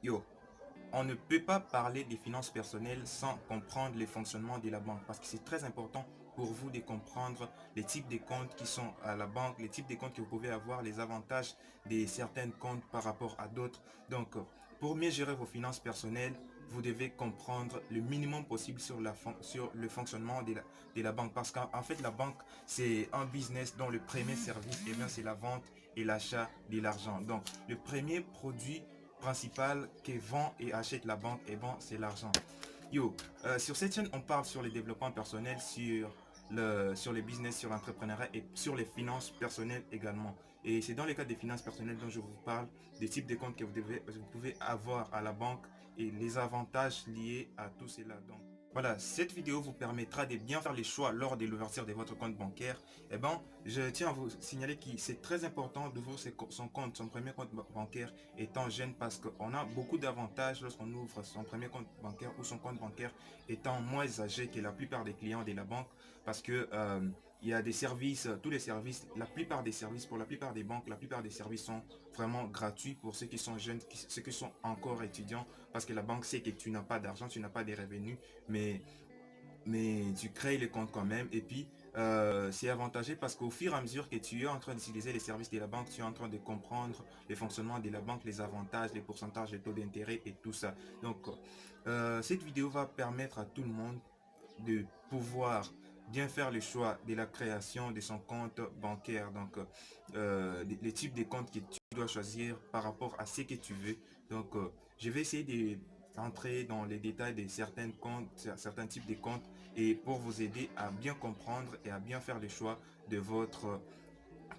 Yo, on ne peut pas parler des finances personnelles sans comprendre les fonctionnements de la banque parce que c'est très important pour vous de comprendre les types de comptes qui sont à la banque, les types de comptes que vous pouvez avoir, les avantages de certains comptes par rapport à d'autres. Donc, pour mieux gérer vos finances personnelles, vous devez comprendre le minimum possible sur le fonctionnement de la banque parce qu'en fait, la banque, c'est un business dont le premier service, eh bien, c'est la vente et l'achat de l'argent. Donc, le premier produit principal que vend et achète la banque, et bon, c'est l'argent. Yo, sur cette chaîne, on parle sur le développement personnel, sur le business, sur l'entrepreneuriat et sur les finances personnelles également. Et c'est dans le cadre des finances personnelles dont je vous parle, des types de comptes que vous pouvez avoir à la banque et les avantages liés à tout cela. Donc, voilà, cette vidéo vous permettra de bien faire les choix lors de l'ouverture de votre compte bancaire. Eh ben, je tiens à vous signaler que c'est très important d'ouvrir son compte, son premier compte bancaire étant jeune parce qu'on a beaucoup d'avantages lorsqu'on ouvre son premier compte bancaire ou son compte bancaire étant moins âgé que la plupart des clients de la banque parce que il y a des services, tous les services, la plupart des services pour la plupart des banques, la plupart des services sont vraiment gratuits pour ceux qui sont jeunes, ceux qui sont encore étudiants parce que la banque sait que tu n'as pas d'argent, tu n'as pas des revenus, mais tu crées le compte quand même. Et puis, c'est avantageux parce qu'au fur et à mesure que tu es en train d'utiliser les services de la banque, tu es en train de comprendre le fonctionnement de la banque, les avantages, les pourcentages, les taux d'intérêt et tout ça. Donc, cette vidéo va permettre à tout le monde de pouvoir bien faire le choix de la création de son compte bancaire. Donc, les types de comptes que tu dois choisir par rapport à ce que tu veux. Donc, je vais essayer d'entrer dans les détails de certains comptes, certains types de comptes et pour vous aider à bien comprendre et à bien faire le choix de votre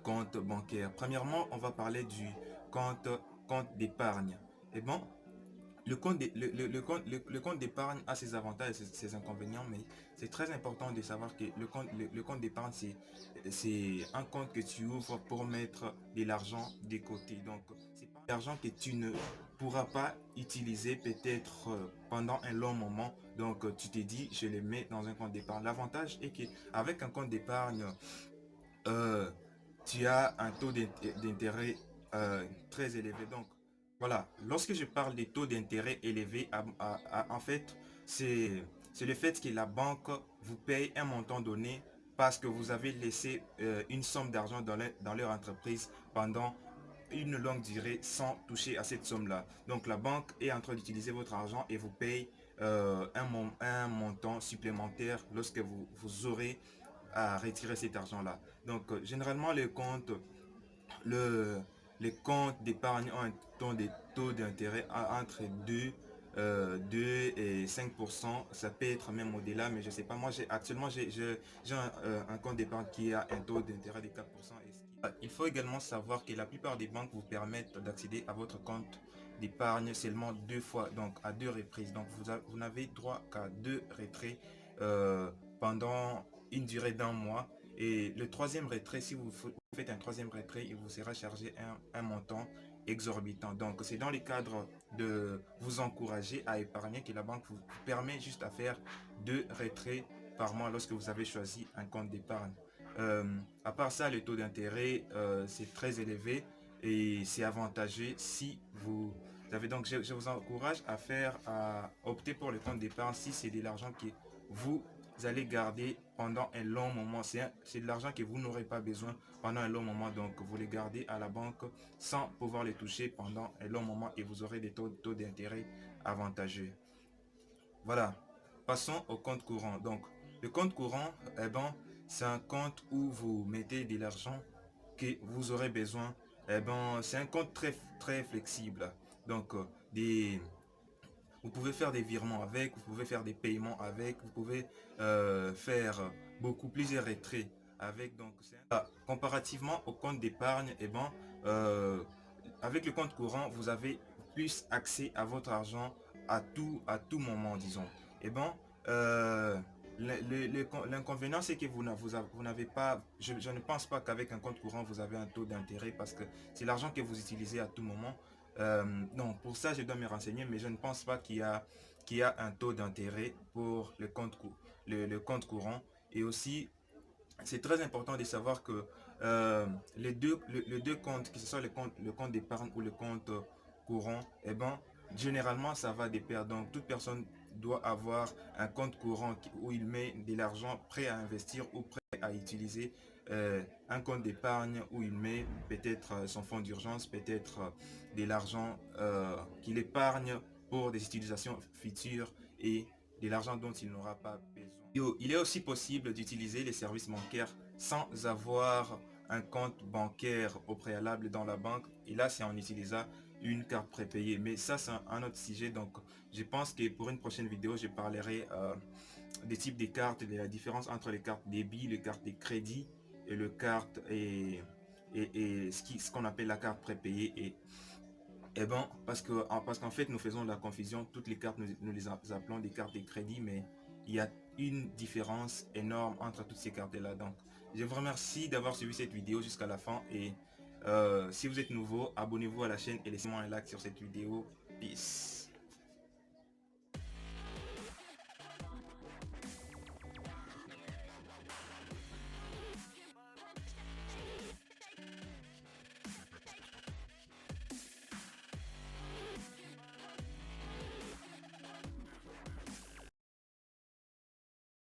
compte bancaire. Premièrement, on va parler du compte, compte d'épargne. Et bon, le compte d'épargne a ses avantages et ses inconvénients, mais c'est très important de savoir que le compte d'épargne, c'est un compte que tu ouvres pour mettre de l'argent de côté. Donc, c'est pas de l'argent que tu ne pourras pas utiliser peut-être pendant un long moment. Donc, tu te dis, je le mets dans un compte d'épargne. L'avantage est qu'avec un compte d'épargne, euh, tu as un taux d'intérêt très élevé. Donc, voilà, lorsque je parle des taux d'intérêt élevés, en fait, c'est le fait que la banque vous paye un montant donné parce que vous avez laissé une somme d'argent dans leur entreprise pendant une longue durée sans toucher à cette somme-là. Donc, la banque est en train d'utiliser votre argent et vous paye un montant supplémentaire lorsque vous aurez à retirer cet argent-là. Donc, généralement, le, les comptes d'épargne ont un taux d'intérêt entre 2 et 5%. Ça peut être même au-delà, mais je sais pas. Moi, actuellement, j'ai un compte d'épargne qui a un taux d'intérêt de 4%. Il faut également savoir que la plupart des banques vous permettent d'accéder à votre compte d'épargne seulement deux fois, donc à deux reprises. Donc, vous n'avez droit qu'à deux retraits pendant une durée d'un mois. Et le troisième retrait, si vous faites un troisième retrait, il vous sera chargé un montant exorbitant. Donc, c'est dans le cadre de vous encourager à épargner que la banque vous permet juste à faire deux retraits par mois lorsque vous avez choisi un compte d'épargne. À part ça, le taux d'intérêt, c'est très élevé et c'est avantageux si vous avez. Donc, je vous encourage à opter pour le compte d'épargne si c'est de l'argent que vous allez garder pendant un long moment. C'est de l'argent que vous n'aurez pas besoin pendant un long moment. Donc, vous les gardez à la banque sans pouvoir les toucher pendant un long moment et vous aurez des taux d'intérêt avantageux. Voilà. Passons au compte courant. Donc, le compte courant, eh ben, c'est un compte où vous mettez de l'argent que vous aurez besoin. Eh ben, c'est un compte très flexible. Donc, vous pouvez faire des virements avec, vous pouvez faire des paiements avec, vous pouvez faire plusieurs retraits avec. Donc, comparativement au compte d'épargne, eh ben, euh, avec le compte courant, vous avez plus accès à votre argent à tout moment, disons. Eh ben, euh, l'inconvénient, c'est que vous n'avez pas, je ne pense pas qu'avec un compte courant, vous avez un taux d'intérêt parce que c'est l'argent que vous utilisez à tout moment. Non, pour ça, je dois me renseigner, mais je ne pense pas qu'il y a un taux d'intérêt pour le compte courant. Et aussi, c'est très important de savoir que les deux comptes, que ce soit le compte d'épargne ou le compte courant, eh ben, généralement, ça va de pair. Donc, toute personne doit avoir un compte courant où il met de l'argent prêt à investir ou prêt à utiliser, un compte d'épargne où il met peut-être son fonds d'urgence, peut-être de l'argent qu'il épargne pour des utilisations futures et de l'argent dont il n'aura pas besoin. Il est aussi possible d'utiliser les services bancaires sans avoir un compte bancaire au préalable dans la banque. Et là, c'est en utilisant une carte prépayée. Mais ça, c'est un autre sujet. Donc, je pense que pour une prochaine vidéo, je parlerai des types de cartes, de la différence entre les cartes débit, les cartes de crédit et le carte et ce qu'on appelle la carte prépayée. Et bon, parce qu'en fait, nous faisons la confusion. Toutes les cartes, nous les appelons des cartes de crédit, mais il y a une différence énorme entre toutes ces cartes-là. Donc, je vous remercie d'avoir suivi cette vidéo jusqu'à la fin. Et si vous êtes nouveau, abonnez-vous à la chaîne et laissez-moi un like sur cette vidéo. Peace.